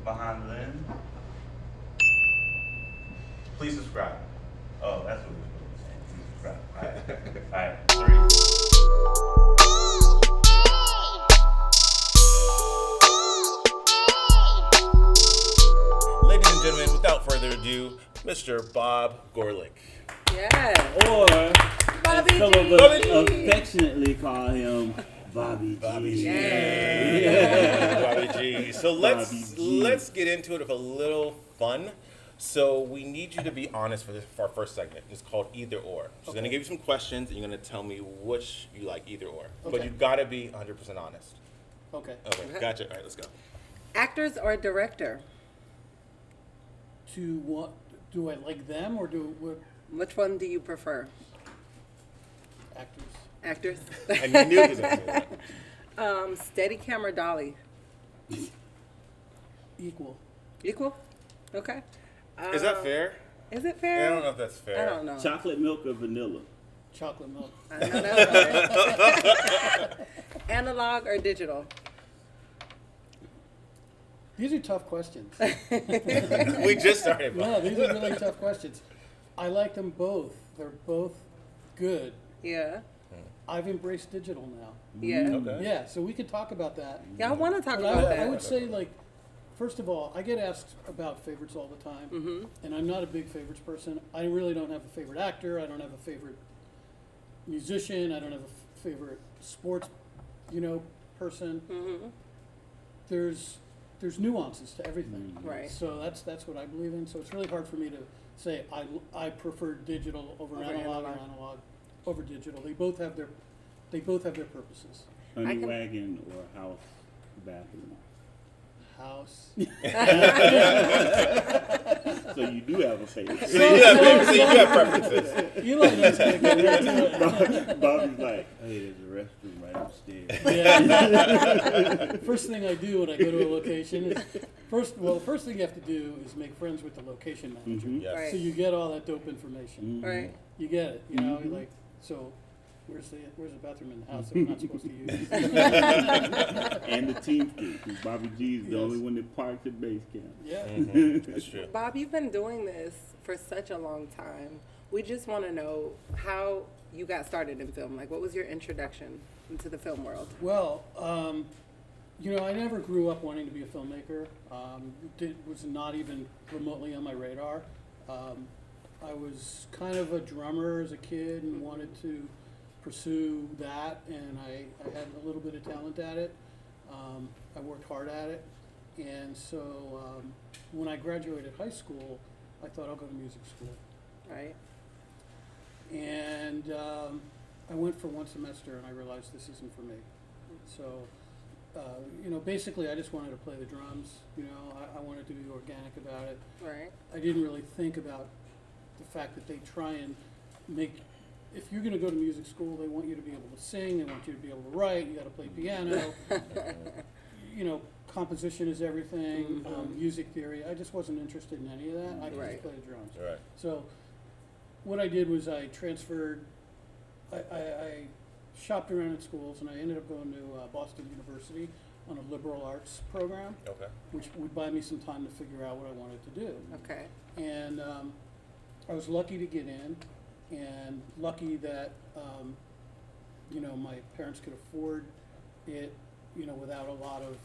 behind the lens. Please subscribe. Oh, that's what we're supposed to say. Please subscribe. All right. 3. Ladies and gentlemen, without further ado, Mr. Bob GORELICK. Yeah. Or, Bobby as some G. of us affectionately call him, Bobby G. Bobby G. Yeah. Bobby G. So let's get into it with a little fun. So we need you to be honest for our first segment. It's called Either Or. She's going to give you some questions, and you're going to tell me which you like, either or. Okay. But you've got to be 100% honest. Okay. Okay, gotcha. All right, let's go. Actors or director? To what? Do I like them or do what? Which one do you prefer? Actors. Actors? And you knew this answer. Steadi-cam or dolly? Equal. Equal? Okay. Is that fair? Is it fair? I don't know if that's fair. I don't know. Chocolate milk or vanilla? Chocolate milk. I know that's right. Analog or digital? These are tough questions. We just started. Bob. No, these are really tough questions. I like them both. They're both good. Yeah. I've embraced digital now. Yeah. Okay. Yeah, so we could talk about that. Yeah, I want to talk But about I that. would say, like, first of all, I get asked about favorites all the time, and I'm not a big favorites person. I really don't have a favorite actor. I don't have a favorite musician. I don't have a favorite sports, person. There's nuances to everything. Right. So that's what I believe in. So it's really hard for me to say I prefer digital over analog or analog over digital. They both have their purposes. Honey wagon or house bathroom? House. So you do have a favorite. So you have preferences. You like that's gonna go there too. Bobby's like, hey, there's a restroom right upstairs. Yeah. First thing I do when I go to a location is the first thing you have to do is make friends with the location manager. Yes. Right. So you get all that dope information. Right. You get it. You're like, so where's the bathroom in the house that we're not supposed to use? And the team kit, 'cause Bobby G is the Yes. only one that parks at base camp. Yeah. That's true. Bob, you've been doing this for such a long time. We just want to know how you got started in film. Like, what was your introduction into the film world? Well, I never grew up wanting to be a filmmaker. It was not even remotely on my radar. I was kind of a drummer as a kid and wanted to pursue that, and I had a little bit of talent at it. I worked hard at it, and so when I graduated high school, I thought I'll go to music school. Right. And I went for one semester, and I realized this isn't for me. So, basically, I just wanted to play the drums. I wanted to be organic about it. Right. I didn't really think about the fact that they try and make. If you're going to go to music school, they want you to be able to sing. They want you to be able to write. You got to play piano. Composition is everything. Music theory. I just wasn't interested in any of that. I could Right. just play the drums. Right. So what I did was I transferred. I shopped around at schools, and I ended up going to Boston University on a liberal arts program, Okay. which would buy me some time to figure out what I wanted to do. Okay. And I was lucky to get in, and lucky that my parents could afford it, without a lot of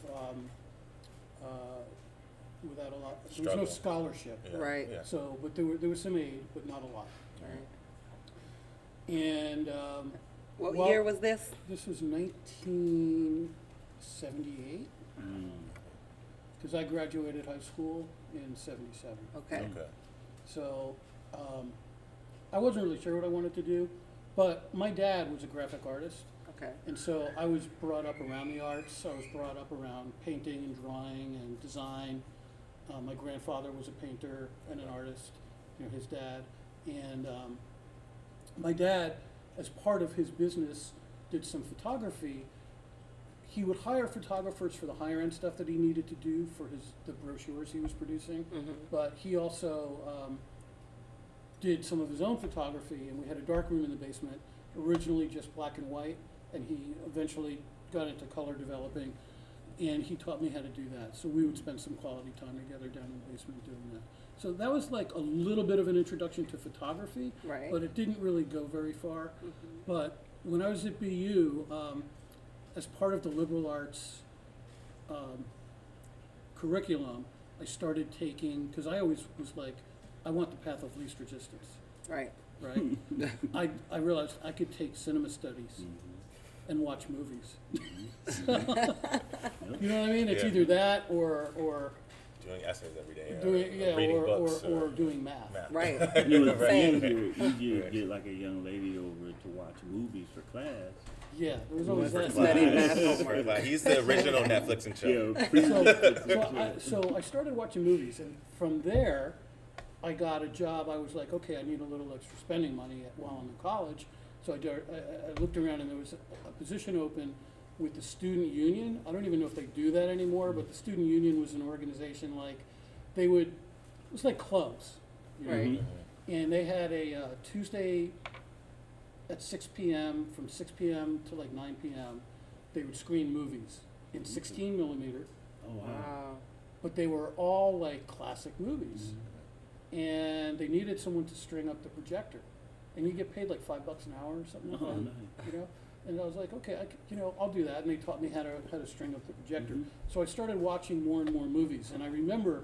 there was no Struggle. scholarship. Yeah. Right. Yeah. So, but there was some aid, but not a lot. Right. And What well, year was this? this was 1978, because I graduated high school in '77. Okay. Okay. So I wasn't really sure what I wanted to do, but my dad was a graphic artist, Okay. and so I was brought up around the arts. I was brought up around painting and drawing and design. My grandfather was a painter and an artist, his dad. And my dad, as part of his business, did some photography. He would hire photographers for the higher end stuff that he needed to do for the brochures he was producing, but he also did some of his own photography, and we had a dark room in the basement, originally just black and white, and he eventually got into color developing. And he taught me how to do that. So we would spend some quality time together down in the basement doing that. So that was like a little bit of an introduction to photography, Right. but it didn't really go very far. But when I was at BU, as part of the liberal arts curriculum, I started taking, because I always was like, I want the path of least resistance, Right. right? I realized I could take cinema studies and watch movies. You know what I mean? It's Yeah. either that or Doing essays every day. doing reading books. or doing math. Right. You know, Same. you get like a young lady over to watch movies for class. Yeah, there was always that. Study math homework. Like, he's the original Netflix and chill. Yeah, So I started watching movies, and from there, I got a job. I was like, okay, I need a little extra spending money while I'm in college. So I looked around, and there was a position open with the student union. I don't even know if they do that anymore, but the student union was an organization like it was like clubs, you know? Right. And they had a Tuesday at 6 p.m. from 6 p.m. to like 9 p.m. They would screen movies in 16 millimeter, Oh wow. Wow. but they were all like classic movies. And they needed someone to string up the projector, and you get paid like $5 an hour or something like Oh, that, nice. you know. And I was like, okay, I'll do that. And they taught me how to string up the projector. So I started watching more and more movies, and I remember,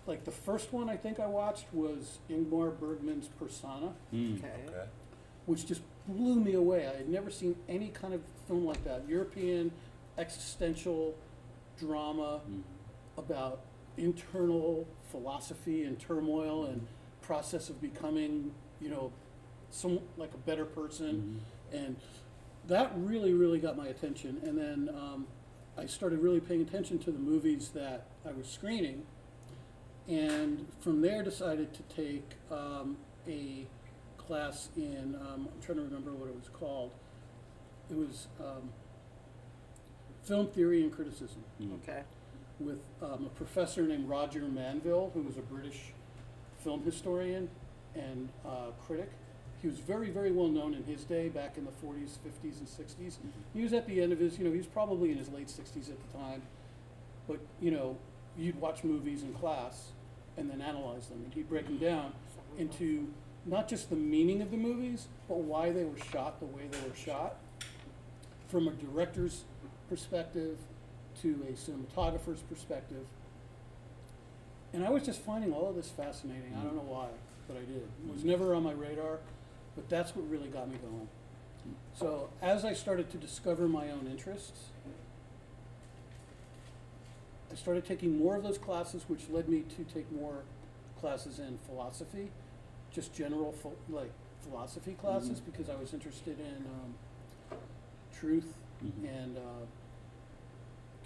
like the first one I think I watched was Ingmar Bergman's Persona, Mm. Okay. Okay. which just blew me away. I had never seen any kind of film like that. European existential drama about internal philosophy and turmoil and process of becoming, some like a better person. And that really, really got my attention. And then I started really paying attention to the movies that I was screening. And from there decided to take a class in, I'm trying to remember what it was called. It was Film Theory and Criticism Okay. with a professor named Roger Manville, who was a British film historian and critic. He was very, very well known in his day, back in the 40s, 50s, and 60s. He was at the end of his, he was probably in his late 60s at the time. But, you'd watch movies in class and then analyze them. And he'd break them down into not just the meaning of the movies, but why they were shot the way they were shot, from a director's perspective to a cinematographer's perspective. And I was just finding all of this fascinating. I don't know why, but I did. It was never on my radar, but that's what really got me going. So as I started to discover my own interests, I started taking more of those classes, which led me to take more classes in philosophy, just general philosophy classes, because I was interested in truth and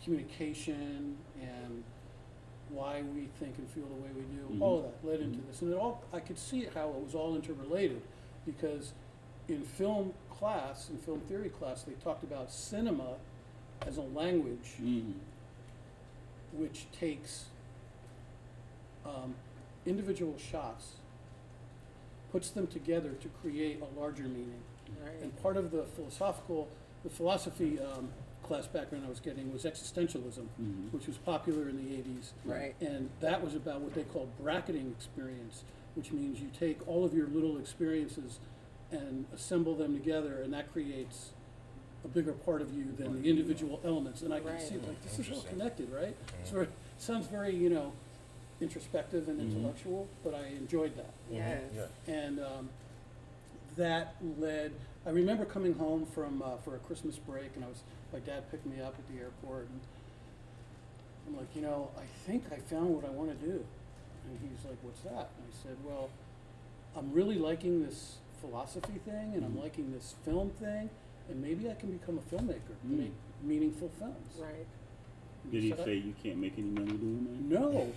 communication and why we think and feel the way we do. All of that led into this, and I could see how it was all interrelated, because in film class, in film theory class, they talked about cinema as a language which takes individual shots, puts them together to create a larger meaning. Right. And part of the philosophy class background I was getting was existentialism, which was popular in the 80s. Right. And that was about what they called bracketing experience, which means you take all of your little experiences and assemble them together, and that creates a bigger part of you than the individual elements. And I can see, like, this is all connected, right? So it sounds very, introspective and intellectual, but I enjoyed that. Yes. Yeah. And that led, I remember coming home from for a Christmas break, and my dad picked me up at the airport, and I'm like, I think I found what I want to do. And he's like, what's that? And I said, well, I'm really liking this philosophy thing, and I'm liking this film thing, and maybe I can become a filmmaker and make meaningful films. Right. And Did he said, say you can't make any money doing that? No.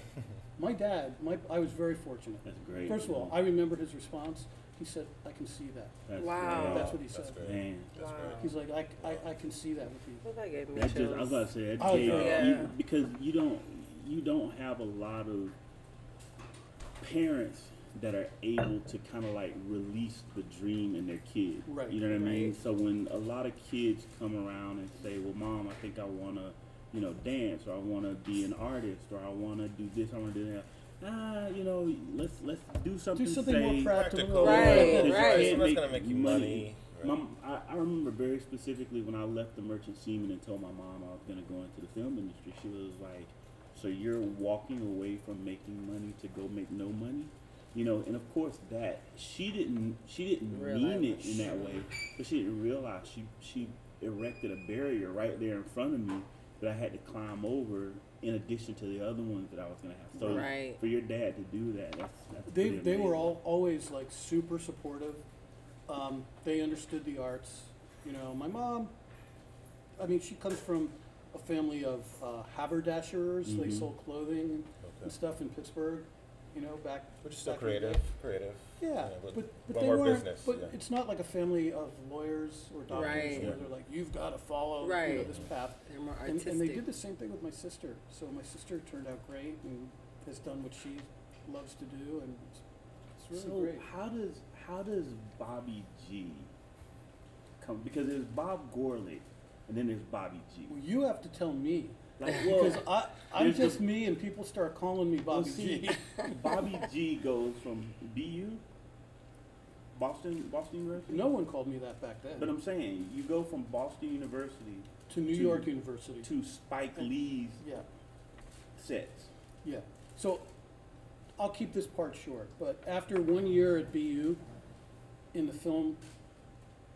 My dad, I was very fortunate. That's great. First of all, I remember his response. He said, I can see that. That's Wow. great. That's what he said. great. Man. That's Wow. great. He's like, I can see that with you. Well, that gave me That just, I chills. was about to say, that Oh, gave, yeah. because you don't have a lot of parents that are able to kind of like release the dream in their kid. Right. You know what I mean? Right. So when a lot of kids come around and say, well, Mom, I think I want to, dance, or I want to be an artist, or I want to do this, I want to do that. Let's do something. Do something more practical. Right, Because right. you can't Something's gonna make you money. Right. I remember very specifically when I left the Merchant Seaman and told my mom I was going to go into the film industry. She was like, "So you're walking away from making money to go make no money?" And of course that she didn't mean it in that way, but she didn't realize she erected a barrier right there in front of me that I had to climb over, in addition to the other ones that I was gonna have. So Right. for your dad to do that, that's They pretty they were amazing. always like super supportive. They understood the arts. My mom, I mean, she comes from a family of haberdashers. They Mhm. sold clothing Okay. and stuff in Pittsburgh. Back. Which is still back in the creative. day. Creative. Yeah, but but one they more weren't. business. But yeah. it's not like a family of lawyers or doctors Right. where Yeah. they're like, you've got to follow Right. this path. They're more And artistic. they did the same thing with my sister. So my sister turned out great and has done what she loves to do, and it's really So great. how does Bobby G come? Because there's Bob Gorelick, and then there's Bobby G. Well, you have to tell me. Like, Because I'm there's just the- me, and people start calling me Bobby see, G. Bobby G goes from BU, Boston University. No one called me that back then. But I'm saying you go from Boston University to New to- York University. to Spike Lee's Yeah, sets. yeah. So I'll keep this part short. But after 1 year at BU in the film,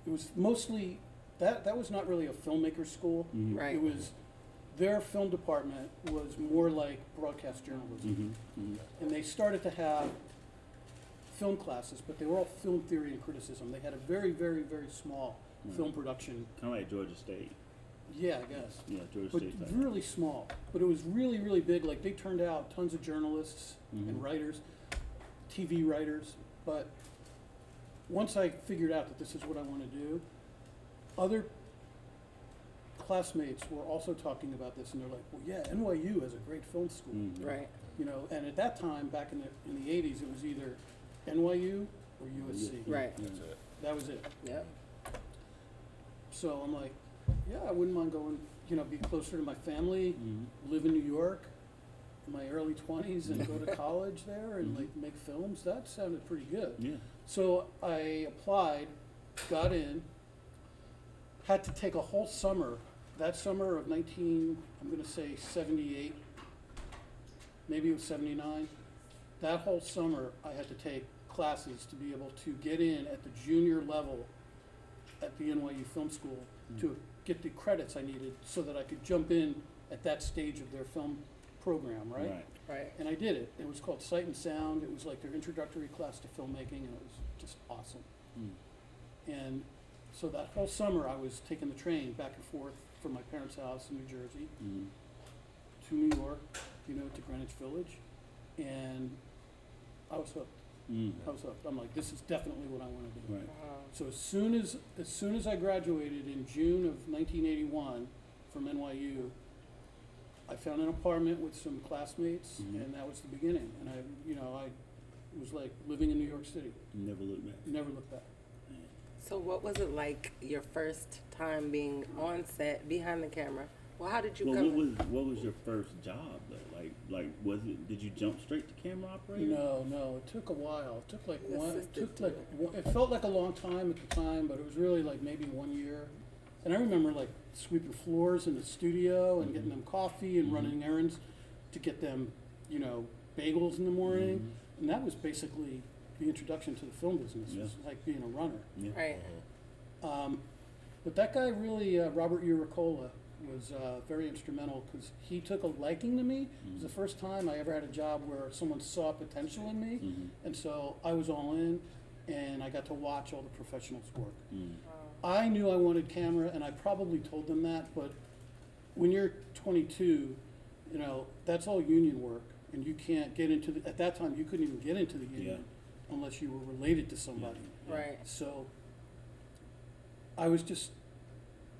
it was mostly that was not really a filmmaker school. Mhm. Right. It was their film department was more like broadcast journalism. Mhm. Mhm. And they started to have film classes, but they were all film theory and criticism. They had a very, very, very small Mm. film production. Kind of like Georgia State. Yeah, I guess. Yeah, Georgia But State's like really small. But it was really, really big. Like they turned out tons of journalists and Mhm. writers, TV writers. But once I figured out that this is what I want to do, other classmates were also talking about this, and they're like, "Well, yeah, NYU has a great film school." Mhm. Right. And at that time, back in the 80s, it was either NYU or USC. Yeah. Right. That's it. That was it. Yep. So I'm like, yeah, I wouldn't mind going, be closer to my family, Mhm. live in New York in my early 20s and go to college there and Mhm. like make films. That sounded pretty good. Yeah. So I applied, got in, had to take a whole summer, that summer of I'm gonna say 78, maybe it was 79. That whole summer, I had to take classes to be able to get in at the junior level at the NYU Film School to get the credits I needed so that I could jump in at that stage of their film program, right? Right. And I did it. It was called Sight and Sound. It was like their introductory class to filmmaking, and it was just awesome. Mm. And so that whole summer, I was taking the train back and forth from my parents' house in New Jersey Mhm. to New York, to Greenwich Village, and I was hooked. Mm. I was hooked. I'm like, this is definitely what I want to do. Right. Wow. So as soon as I graduated in June of 1981 from NYU, I found an apartment with some classmates, Mhm. and that was the beginning. And I was like living in New York City. Never look back. Never looked back. So what was it like your first time being on set, behind the camera? Well, how did you Well, come? what was your first job though? Like did you jump straight to camera operator? No, it took a while. It took like The one. It assistant took like it felt like a long time at the time, but it was really like maybe 1 year. And I remember like sweeping floors in the studio and getting them coffee and Mhm. running errands to get them, bagels in the morning. Mhm. And that was basically the introduction to the film business. It was like being a runner. Yeah. Right. But that guy really, Robert Uricola, was very instrumental because he took a liking to me. It was the first time I ever had a job where someone saw potential in me. Mhm. And so I was all in, and I got to watch all the professionals work. Mm. I knew I wanted camera, and I probably told them that, but when you're 22, that's all union work, and you can't get into at that time, you couldn't even get into the union unless you were related to somebody. Right. So I was just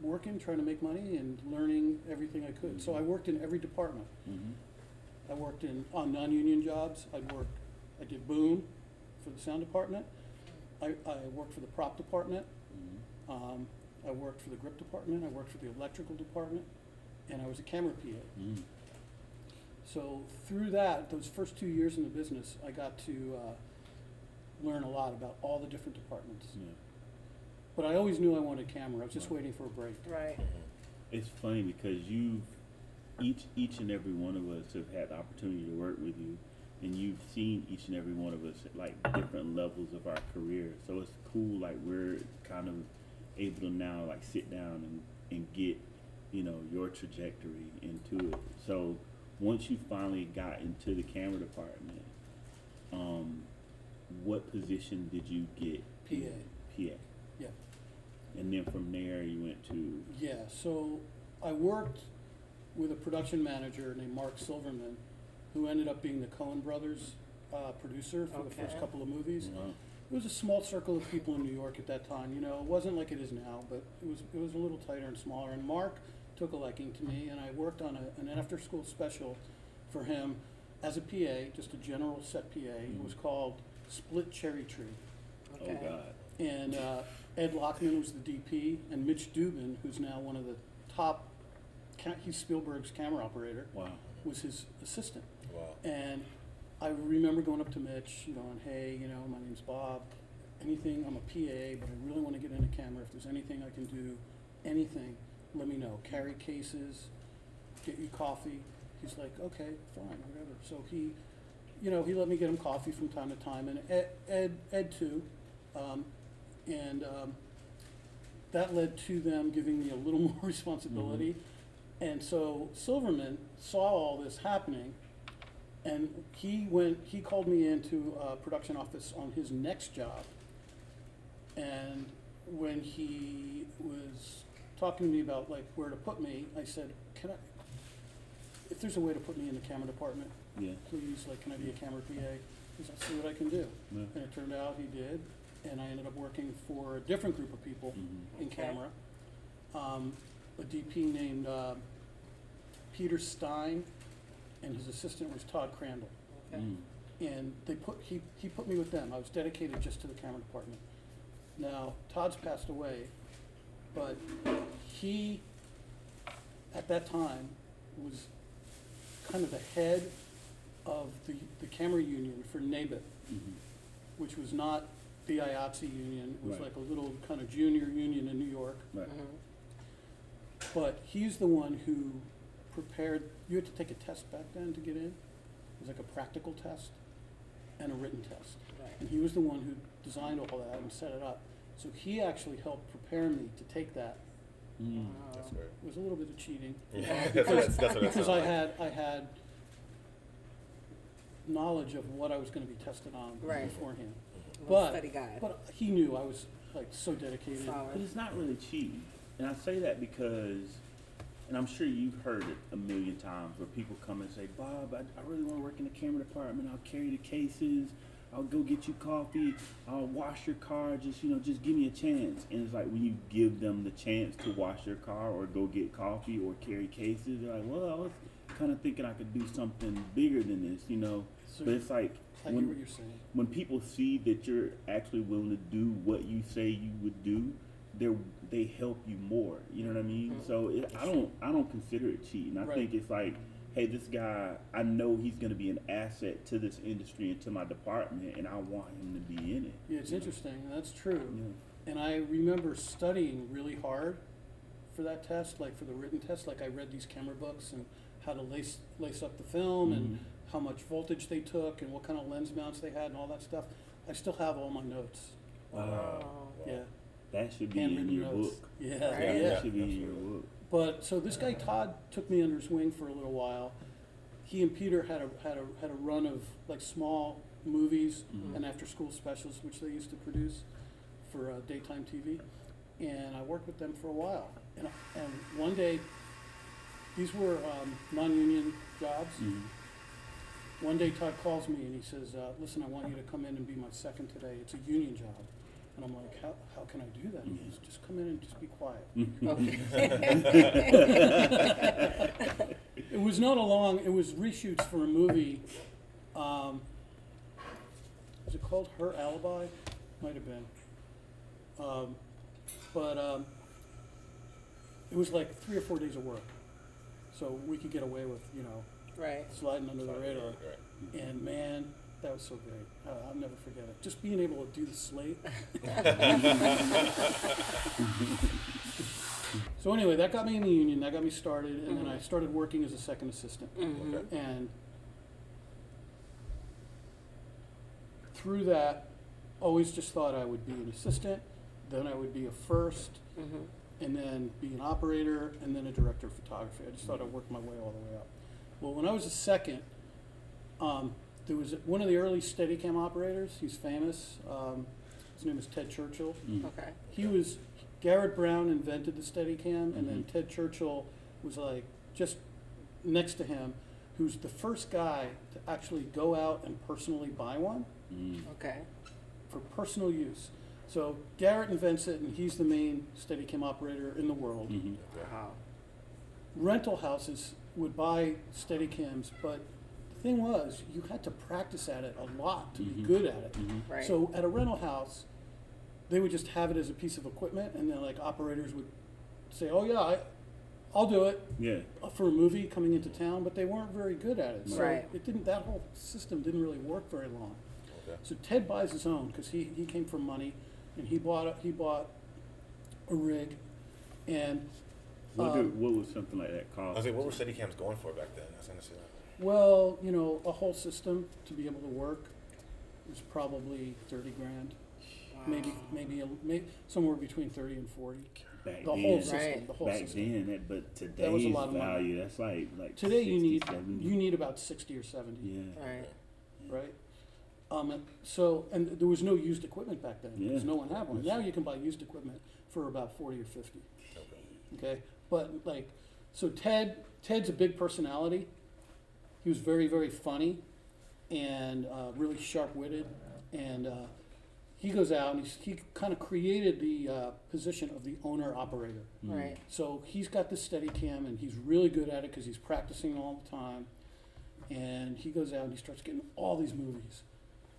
working, trying to make money and learning everything I could. So I worked in every department. Mhm. I worked on non-union jobs. I did boom for the sound department. I worked for the prop department. Mhm. I worked for the grip department. I worked for the electrical department. and I was a camera PA. So through that, those first 2 years in the business, I got to learn a lot about all the different departments. Yeah. But I always knew I wanted a camera. I was just waiting for a break. Right. It's funny because each and every one of us have had the opportunity to work with you, and you've seen each and every one of us at like different levels of our career. So it's cool, like we're kind of able to now like sit down and get, you know, your trajectory into it. So once you finally got into the camera department, what position did you get? PA. PA. Yeah. And then from there you went to. Yeah, so I worked with a production manager named Mark Silverman, who ended up being the Coen brothers producer for the first Okay. couple of movies. Wow. It was a small circle of people in New York at that time. You know, it wasn't like it is now, but it was a little tighter and smaller. And Mark took a liking to me, and I worked on an after-school special for him as a PA, just a general set PA. It was called Split Cherry Tree. Okay. Oh God. And Ed Lockman was the DP, and Mitch Dubin, who's now one of the top, he's Spielberg's camera operator, Wow. was his assistant. Wow. And I remember going up to Mitch, you know, and hey, you know, my name's Bob. Anything, I'm a PA, but I really want to get into camera. If there's anything I can do, anything, let me know. Carry cases, get you coffee. He's like, okay, fine, whatever. So he, you know, he let me get him coffee from time to time, and Ed too. That led to them giving me a little more responsibility. And so Silverman saw all this happening, and he called me into a production office on his next job. And when he was talking to me about like where to put me, I said, if there's a way to put me in the camera department, Yeah. please, like, can I be a camera PA? He said, I'll see what I can do. Yeah. And it turned out he did, and I ended up working for a different group of people in Okay. camera. A DP named Peter Stein, and his assistant was Todd Crandall. Okay. And he put me with them. I was dedicated just to the camera department. Now, Todd's passed away, but he, at that time, was kind of the head of the camera union for NABIT, which was not the IATSE union. It was Right. like a little kind of junior union in New York. Right. But he's the one who prepared, you had to take a test back then to get in. It was like a practical test and a written test. Right. And he was the one who designed all that and set it up. So he actually helped prepare me to take that. That's great. It was a little bit of cheating. Yeah, that's what it Because sounds I like. had knowledge of what I was going to be tested on Right. beforehand. Little study guide. But he knew I was like so dedicated. Solid. But it's not really cheating. And I say that because, and I'm sure you've heard it a million times, where people come and say, Bob, I really want to work in the camera department. I'll carry the cases. I'll go get you coffee. I'll wash your car. Just give me a chance. And it's like when you give them the chance to wash your car or go get coffee or carry cases, they're like, well, I was kind of thinking I could do something bigger than this, So But it's like I hear what you're saying. when people see that you're actually willing to do what you say you would do, they help you more. You know what I mean? So I don't consider it cheating. I Right. think it's like, hey, this guy, I know he's going to be an asset to this industry and to my department, and I want him to be in it. Yeah, it's interesting. And that's true. Yeah. And I remember studying really hard for that test, like for the written test. Like I read these camera books and how to lace up the film and how much voltage they took and what kind of lens mounts they had and all that stuff. I still have all my notes. Wow. Yeah. That should be in Handwritten your notes. book. Yeah, Right. Yeah, yeah. that should be in your book. But so this guy Todd took me under his wing for a little while. He and Peter had a run of like small movies and after school specials, which they used to produce for daytime TV. And I worked with them for a while. And one day, these were non-union jobs. One day Todd calls me and he says, listen, I want you to come in and be my second today. It's a union job. And I'm like, how can I do that? He goes, just come in and just be quiet. It was not it was reshoots for a movie. Was it called Her Alibi? Might have been. But it was like 3 or 4 days of work. so we could get away with, Right. sliding under the radar. Right. And man, that was so great. I'll never forget it. Just being able to do the slate. So anyway, that got me in the union. That got me started, and then I started working as a second assistant. Okay. And through that, always just thought I would be an assistant, then I would be a first, and then be an operator, and then a director of photography. I just thought I'd work my way all the way up. Well, when I was a second, there was one of the early Steadi-cam operators. He's famous. His name is Ted Churchill. Okay. Garrett Brown invented the Steadi-cam, and then Ted Churchill was like just next to him, who's the first guy to actually go out and personally buy one Okay. for personal use. So Garrett invents it, and he's the main Steadi-cam operator in the world. Wow. Rental houses would buy Steadi-cams, but the thing was, you had to practice at it a lot to be good at it. Right. So at a rental house, they would just have it as a piece of equipment, and then like operators would say, "Oh yeah, I'll do it." Yeah. For a movie coming into town, but they weren't very good at it. So Right. it didn't. That whole system didn't really work very long. Okay. So Ted buys his own because he came from money, and he bought a rig, and What was something like that I cost? was like, what were Steadicams going for back then? I was gonna say that. well, a whole system to be able to work was probably 30 grand, maybe somewhere between 30 and 40. Back The then, whole system. Right. The whole back system. then, but today's That was a lot of money. value, that's like Today 60, you 70. need about 60 or 70. Yeah. Right. Right? And there was no used equipment back then because Yeah. no one had one. Now you can buy used equipment for about 40 or 50. Okay? But so Ted's a big personality. He was very, very funny and really sharp-witted. And he goes out and he kind of created the position of the owner-operator. Right. So he's got this Steadi-cam, and he's really good at it because he's practicing all the time. And he goes out and he starts getting all these movies.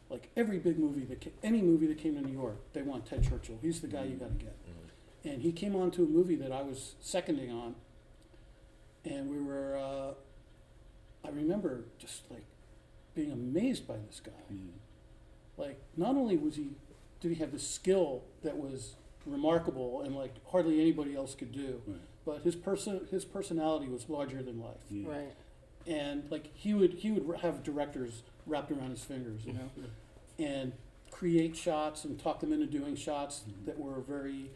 Like every big movie, any movie that came to New York, they want Ted Churchill. He's the guy you got to get. And he came on to a movie that I was seconding on. And we were, I remember just like being amazed by this guy. Like not only did he have the skill that was remarkable and like hardly anybody else could do, but his personality was larger than life. Yeah. Right. And like he would have directors wrapped around his fingers, and create shots and talk them into doing shots that were very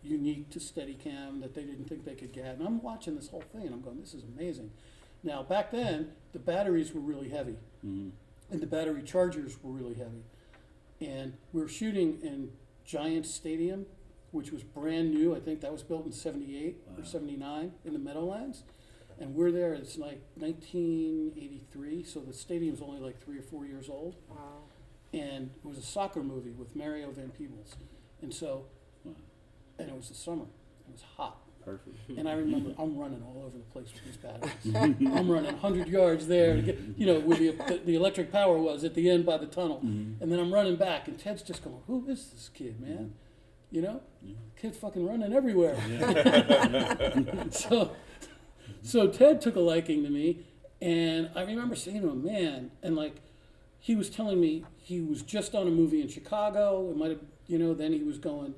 unique to Steadicam that they didn't think they could get. And I'm watching this whole thing and I'm going, this is amazing. Now back then the batteries were really heavy, and the battery chargers were really heavy, and we were shooting in Giant Stadium, which was brand new. I think that was built in 78 or 79 in the Meadowlands. And we're there, it's like 1983, so the stadium's only like 3 or 4 years old. Wow. And it was a soccer movie with Mario Van Peebles. And so, and it was the summer, it was hot. Perfect. And I remember I'm running all over the place with these batteries. I'm running 100 yards there to get, where the electric power was at the end by the tunnel. And then I'm running back, and Ted's just going, who is this kid, man? Kid's fucking running everywhere. So Ted took a liking to me, and I remember saying to him, man, and like he was telling me he was just on a movie in Chicago. It might have, then he was going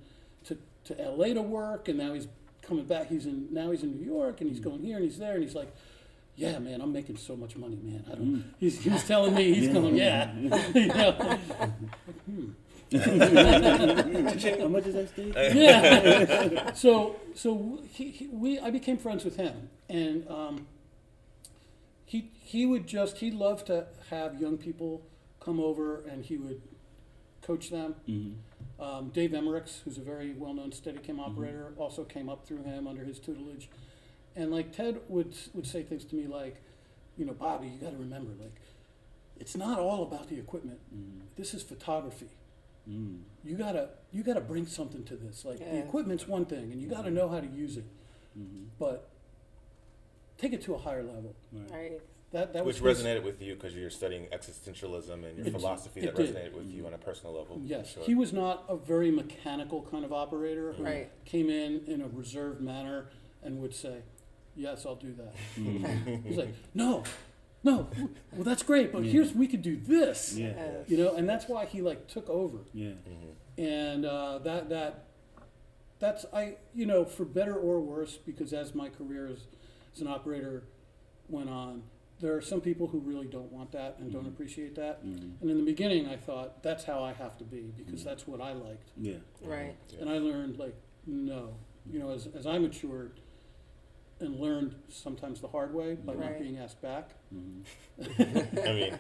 to LA to work, and now he's coming back. Now he's in New York, and he's going here and he's there, and he's like, yeah, man, I'm making so much money, man. I don't. He was telling me, he's going, yeah. How much is that, Steve? Yeah. So I became friends with him, and he loved to have young people come over, and he would coach them. Dave Emmerichs, who's a very well-known Steadicam operator, also came up through him under his tutelage, and like Ted would say things to me like, Bobby, you got to remember, like, it's not all about the equipment. This is photography. You gotta bring something to this. Like the equipment's one thing, and you gotta know how to use it, but take it to a higher level. Right. That Which was resonated with you because you're studying existentialism and your philosophy it that did. resonated with you on a personal level. Yes, Sure. he was not a very mechanical kind of operator who Right. came in a reserved manner and would say, yes, I'll do that. He's like, no, well, that's great, but we could do this. Yeah. You know, and that's why he like took over. Yeah. And that's you know, for better or worse, because as my career as an operator went on, there are some people who really don't want that and don't appreciate that. And in the beginning, I thought that's how I have to be because that's what I liked. Yeah. Right. And I learned like, no, you know, as I matured and learned sometimes the hard way by not Right. being asked back. I mean,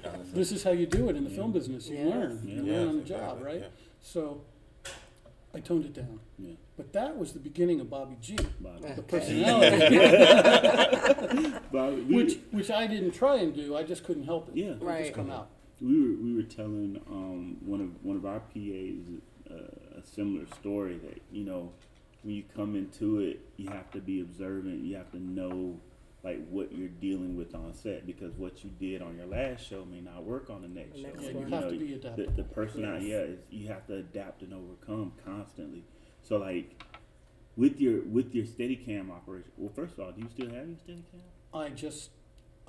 honestly. This is how you do it in the film business. You Yes. learn. Yeah. You Yeah, learn on the exactly, job, right? yeah. So I toned it down. Yeah. But that was the beginning of Bobby G, Bobby. the personality, Bobby, which I didn't try and do. I just couldn't help it. Yeah. It would Right. just come out. we were telling one of our PAs a similar story that, you know, when you come into it, you have to be observant. You have to know like what you're dealing with on set, because what you did on your last show may not work on the next show. next Yeah, one. you You have know, to be adaptable. the personality, you have to adapt and overcome constantly. So like with your Steadi-cam operation. Well, first of all, do you still have your Steadi-cam?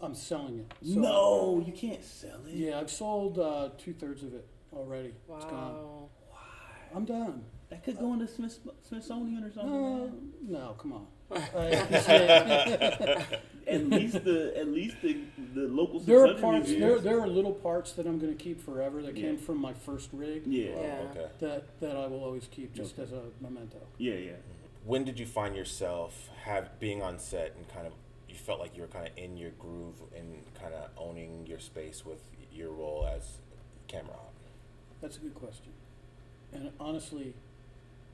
I'm selling it. So, No, you can't sell it. Yeah, I've sold 2/3 of it already. It's gone. Wow. I'm done. That could go into Smithsonian or something. No, come on. At least the local. There are 600 parts. museums. There are little parts that I'm going to keep forever that came Yeah. from my first rig. Yeah. Yeah. Okay. That I will always keep just Okay. as a memento. Yeah. When did you find yourself being on set and kind of you felt like you were kind of in your groove and kind of owning your space with your role as camera op? That's a good question. And honestly,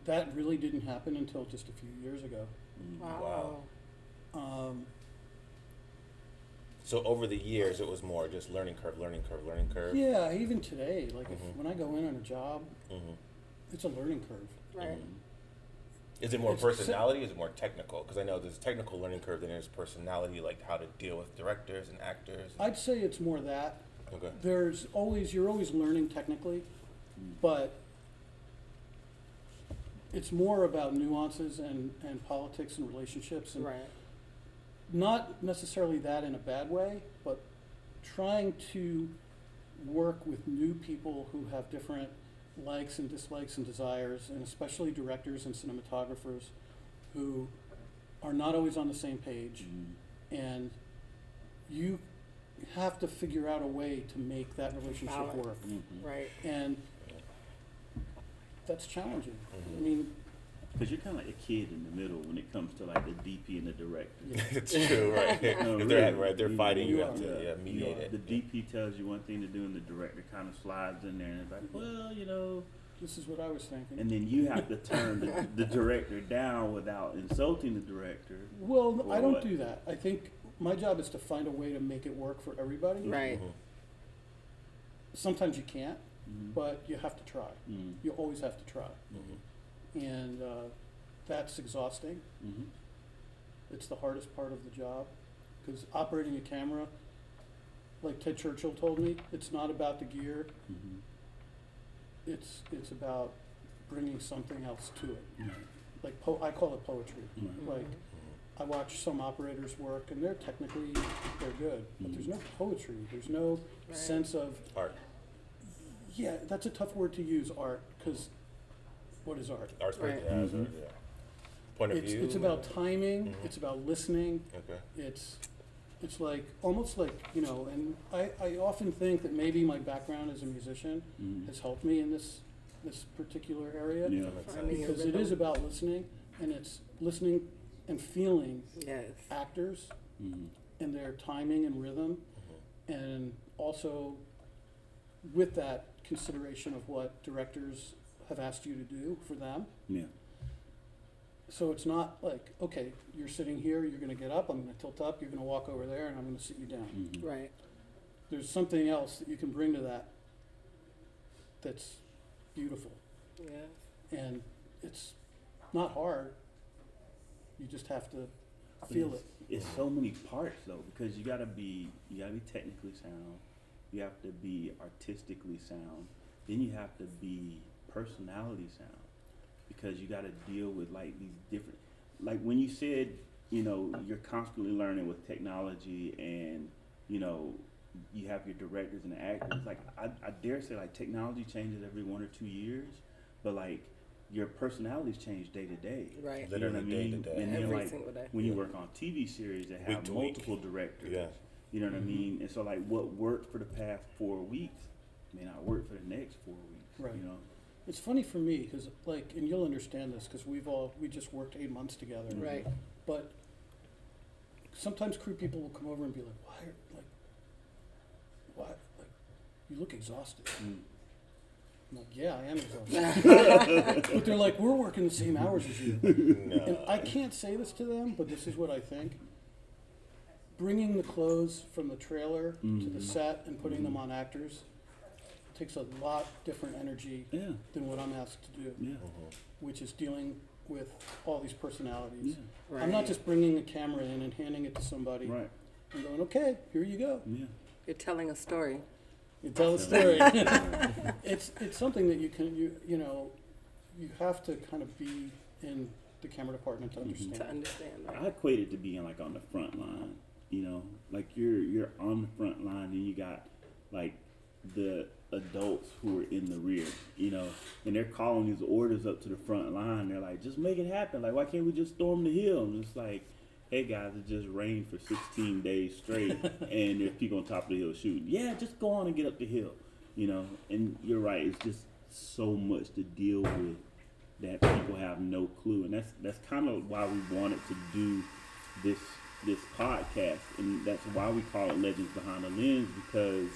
that really didn't happen until just a few years ago. Wow. So over the years, it was more just learning curve. Yeah, even today, like Mhm. when I go in on a job, hmm it's a learning curve. Right. Is it more It's- personality? Or is it more technical? Because I know there's a technical learning curve, then there's personality, like how to deal with directors and actors. I'd say it's more that. Okay. You're always learning technically, but it's more about nuances and politics and relationships, and Right. not necessarily that in a bad way, but trying to work with new people who have different likes and dislikes and desires, and especially directors and cinematographers who are not always on the same page, and you have to figure out a way to make that relationship Balance. work. Right. And that's challenging. Mhm. I mean, Because you're kind of like a kid in the middle when it comes to like the DP and the director. It's true, right? No, if really. they're fighting, you You have are. to mediate The it. DP tells you one thing to do, and the director kind of slides in there and it's like, well, you know. this is what I was thinking. And then you have to turn the director down without insulting the director. Well, Or I don't what? do that. I think my job is to find a way to make it work for everybody. Right. Mhm. Sometimes you can't, Mhm. but you have to try. Mhm. You always have to try. Mhm. And that's exhausting. Mhm. It's the hardest part of the job, because operating a camera, like Ted Churchill told me, it's not about the gear. Mhm. It's about bringing something else to it. Right. Like I call it poetry. Right. Like I watch some operators work, and they're good, but there's no poetry. There's no Right. sense of, Art. yeah, that's a tough word to use, art, because what is art? Art's Right. yeah, Mhm. yeah. Point of It's view. it's about timing. Mhm. It's about listening. Okay. It's like almost like, you know, and I often think that maybe my background as a musician Mhm. has helped me in this particular area, Yeah. That makes Finding sense. your because it is about listening, and it's listening and feeling Yes. actors Mhm. and their timing and rhythm, and also with that consideration of what directors have asked you to do for them. Yeah. So it's not like, okay, you're sitting here, you're gonna get up, I'm gonna tilt up, you're gonna walk over there, and I'm gonna sit you down. Mhm. Right. There's something else that you can bring to that that's beautiful, Yeah. and it's not hard. You just have to feel it. It's so many parts though, because you gotta be technically sound, you have to be artistically sound, then you have to be personality sound, because you gotta deal with like these different, like when you said you know, you're constantly learning with technology, and you know, you have your directors and actors. Like I dare say, like technology changes every 1 or 2 years, but like your personalities change day to day. Right. You know what I Literally day mean? to day. And then Every like single day. when you work on TV series that have Week to week. multiple directors. Yeah. You know what I mean? And so like what worked for the past 4 weeks may not work for the next 4 weeks. Right. You know? It's funny for me because, like, and you'll understand this because we just worked 8 months together. Right. But sometimes crew people will come over and be like, why, like, you look exhausted. Mm. I'm like, yeah, I am exhausted. But they're like, we're working the same hours as you. And I can't say this to them, but this is what I think. Bringing the clothes from the trailer to the set and putting them on actors takes a lot different energy Yeah. than what I'm asked to do, Yeah. which is dealing with all these personalities. Yeah. Right. I'm not just bringing a camera in and handing it to somebody Right. and going, okay, here you go. Yeah. You're telling a story. You tell a story. It's something that you know, you have to kind of be in the camera department to understand. To understand. I Right? equate it to being like on the front line, you know, like you're on the front line and you got like the adults who are in the rear, you know, and they're calling these orders up to the front line. They're like, just make it happen. Like, why can't we just storm the hill? And it's like, hey guys, it just rained for 16 days straight and there's people on top of the hill shooting. Yeah, just go on and get up the hill, you know. And you're right, it's just so much to deal with that people have no clue. And that's kind of why we wanted to do this podcast, and that's why we call it Legends Behind the Lens, because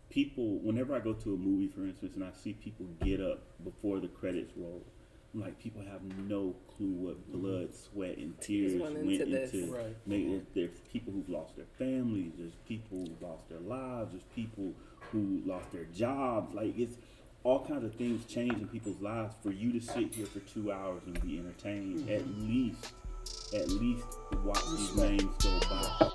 people, whenever I go to a movie, for instance, and I see people get up before the credits roll, I'm like, people have no clue what blood, sweat, and tears went went into this. into. Right. There's people who've lost their families. There's people who've lost their lives. There's people who lost their jobs. Like, it's all kinds of things change in people's lives for you to sit here for 2 hours and be entertained. At least watch these names go by.